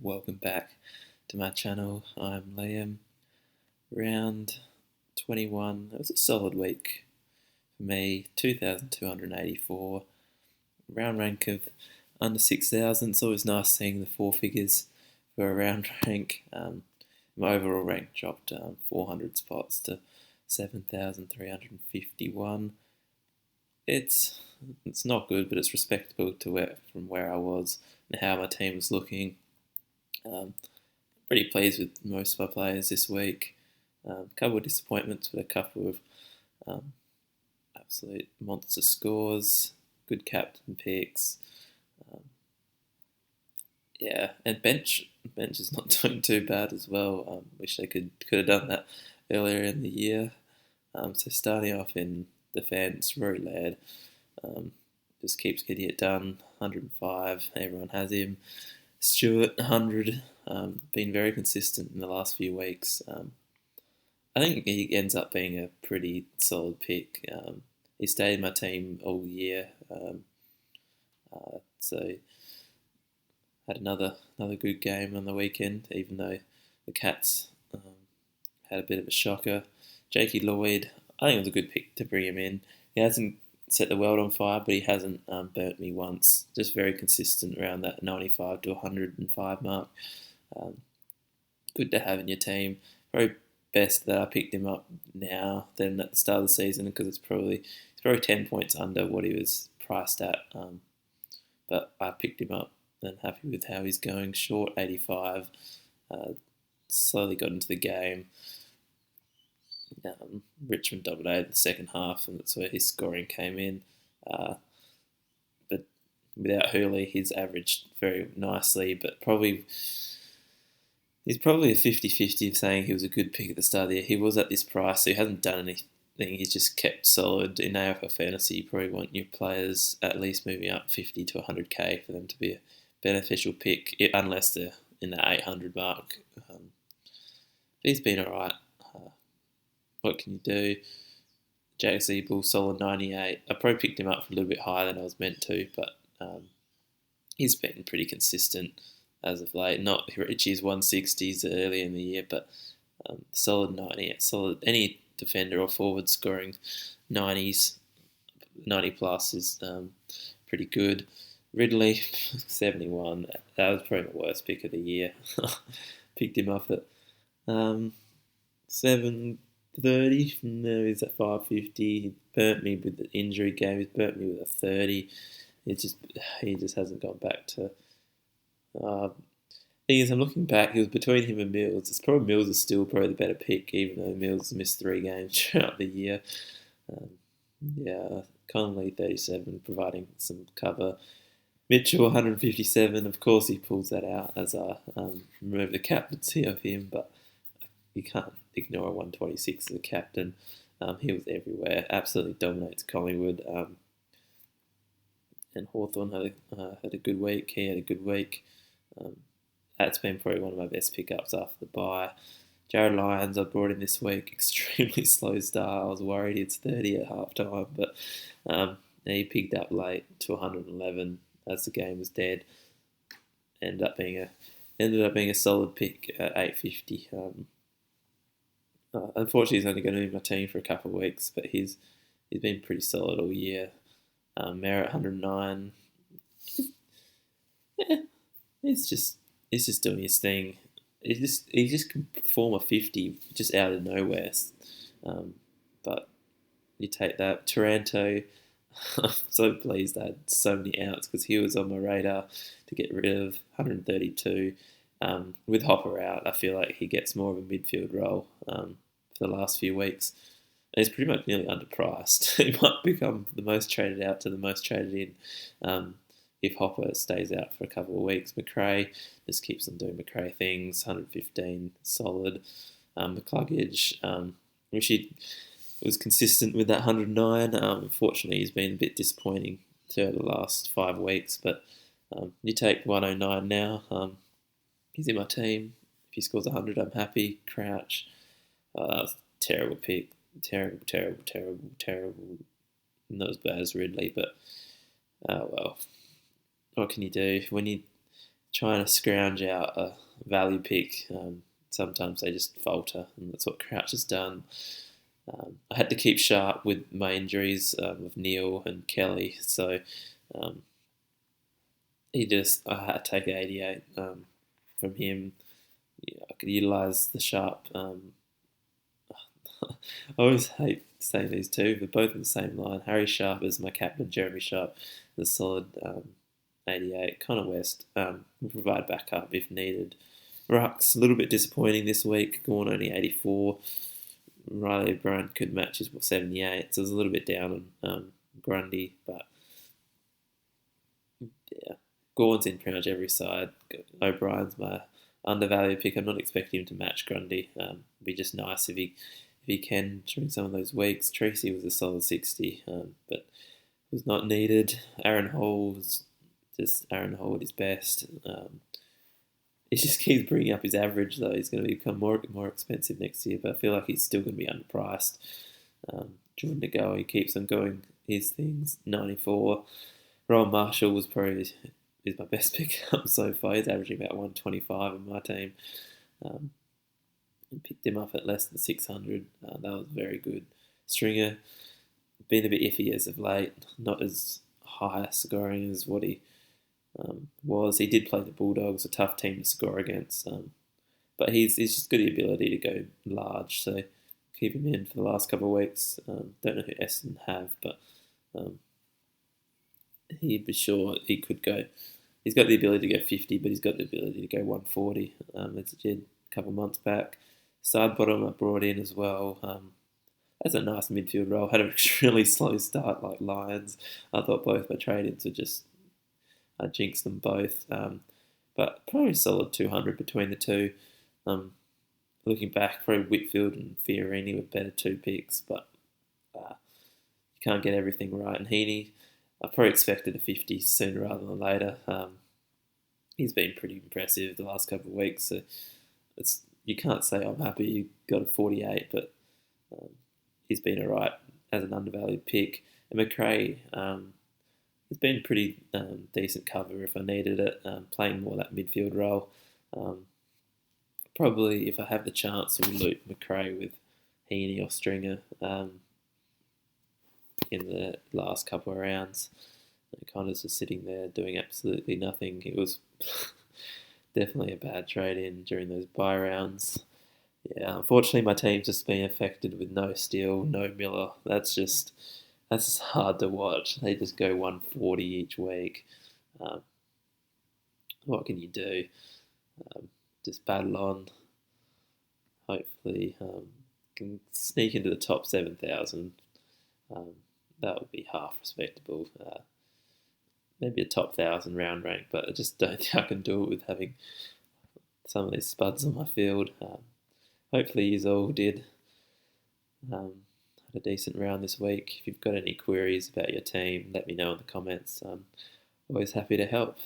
welcome back to my channel. I'm Liam. Round 21. It was a solid week for me. 2,284. Round rank of under 6,000. It's always nice seeing the four figures for a round rank. My overall rank dropped 400 spots to 7,351. It's not good, but it's respectable to from where I was and how my team was looking. Pretty pleased with most of my players this week. A couple of disappointments, but a couple of absolute monster scores, good captain picks. And bench is not doing too bad as well. Wish they could have done that earlier in the year. So starting off in defence, Rory Laird just keeps getting it done. 105, everyone has him. Stewart, 100, been very consistent in the last few weeks. I think he ends up being a pretty solid pick. He stayed in my team all year, so had another good game on the weekend, even though the Cats had a bit of a shocker. Jakey Lloyd, I think it was a good pick to bring him in. He hasn't set the world on fire, but he hasn't burnt me once. Just very consistent around that 95 to 105 mark. Good to have in your team. Probably best that I picked him up now than at the start of the season, because he's probably 10 points under what he was priced at. But I picked him up and happy with how he's going. Short 85. Slowly got into the game. Richmond dominated the second half, and that's where his scoring came in. But without Hurley, he's averaged very nicely, but he's probably a 50-50 of saying he was a good pick at the start of the year. He was at this price, so he hasn't done anything. He's just kept solid. In AFL Fantasy, you probably want your players at least moving up 50 to 100k for them to be a beneficial pick, unless they're in the 800 mark. He's been alright. What can you do? Jack Zeeble, solid 98. I probably picked him up for a little bit higher than I was meant to, but he's been pretty consistent as of late. Not Richie's 160s early in the year, but solid 90. Solid. Any defender or forward scoring 90s, 90 plus is pretty good. Ridley, 71. That was probably my worst pick of the year. Picked him up at 730. From there he's at 550. He burnt me with the injury game. He's burnt me with a 30. He just hasn't gone back to. Thing is, I'm looking back. He was between him and Mills. It's probably Mills is still probably the better pick, even though Mills missed 3 games throughout the year. Connolly 37, providing some cover. Mitchell 157. Of course, he pulls that out as I remove the captaincy of him, but you can't ignore a 126 as a captain. He was everywhere. Absolutely dominates Collingwood. And Hawthorn had a good week. He had a good week. That's been probably one of my best pickups after the bye. Jared Lyons I brought in this week. Extremely slow start. I was worried it's 30 at half time, but he picked up late to 111 as the game was dead. Ended up being a solid pick at 850. Unfortunately, he's only going to be in my team for a couple of weeks, but he's been pretty solid all year. Merritt 109. He's just doing his thing. He just can perform a 50 just out of nowhere. But you take that. Taranto, I'm so pleased I had so many outs because he was on my radar to get rid of. 132. With Hopper out, I feel like he gets more of a midfield role for the last few weeks. And he's pretty much nearly underpriced. He might become the most traded out to the most traded in if Hopper stays out for a couple of weeks. McRae just keeps on doing McRae things. 115, solid. McCluggage, wish he was consistent with that 109. Unfortunately, he's been a bit disappointing throughout the last 5 weeks. But you take 109 now. He's in my team. If he scores 100, I'm happy. Crouch. That was a terrible pick. Terrible. Not as bad as Ridley, but well, what can you do when trying to scrounge out a value pick. Sometimes they just falter, and that's what Crouch has done. I had to keep sharp with my injuries with Neil and Kelly, so I had to take 88 from him. Yeah, I could utilise the sharp. I always hate saying these two, but both in the same line. Harry Sharp is my captain, Jeremy Sharp, the solid 88. Connor West will provide backup if needed. Ruck's a little bit disappointing this week, Gorn only 84. Riley O'Brien could match his 78, so it was a little bit down on Grundy, but yeah, Gorn's in pretty much every side. O'Brien's my undervalued pick. I'm not expecting him to match Grundy. It'd be just nice if he can during some of those weeks. Tracy was a solid 60, but was not needed. Aaron Hall was just Aaron Hall at his best. He just keeps bringing up his average, though. He's going to become more expensive next year, but I feel like he's still going to be underpriced. Jordan De Goey, he keeps on going his things. 94. Ronald Marshall is my best pick up so far. He's averaging about 125 in my team. And picked him up at less than 600. That was very good. Stringer, been a bit iffy as of late. Not as high scoring as what he was. He did play the Bulldogs, a tough team to score against. But he's just got the ability to go large. So keep him in for the last couple of weeks. Don't know who Essendon have, but he'd be sure he could go. He's got the ability to go 50, but he's got the ability to go 140, as he did a couple of months back. Side bottom I brought in as well. That's a nice midfield role. Had a really slow start like Lions. I thought both my trade-ins were just... I jinxed them both. But probably a solid 200 between the two. Looking back, probably Whitfield and Fiorini were better two picks, but you can't get everything right. And Heaney, I probably expected a 50 sooner rather than later. He's been pretty impressive the last couple of weeks, so you can't say I'm happy you got a 48, but he's been alright as an undervalued pick. And McRae, he's been pretty decent cover if I needed it, playing more that midfield role. Probably, if I have the chance, we'll loop McRae with Heaney or Stringer in the last couple of rounds. Kind of just sitting there doing absolutely nothing. It was definitely a bad trade-in during those bye rounds. Yeah, unfortunately my team's just been affected with no Steele, no Miller. That's just hard to watch. They just go 140 each week. What can you do? Just battle on. Hopefully can sneak into the top 7,000. That would be half respectable. Maybe a top 1,000 round rank, but I just don't think I can do it with having some of these spuds on my field. Hopefully you all did. Had a decent round this week. If you've got any queries about your team, let me know in the comments. I'm always happy to help.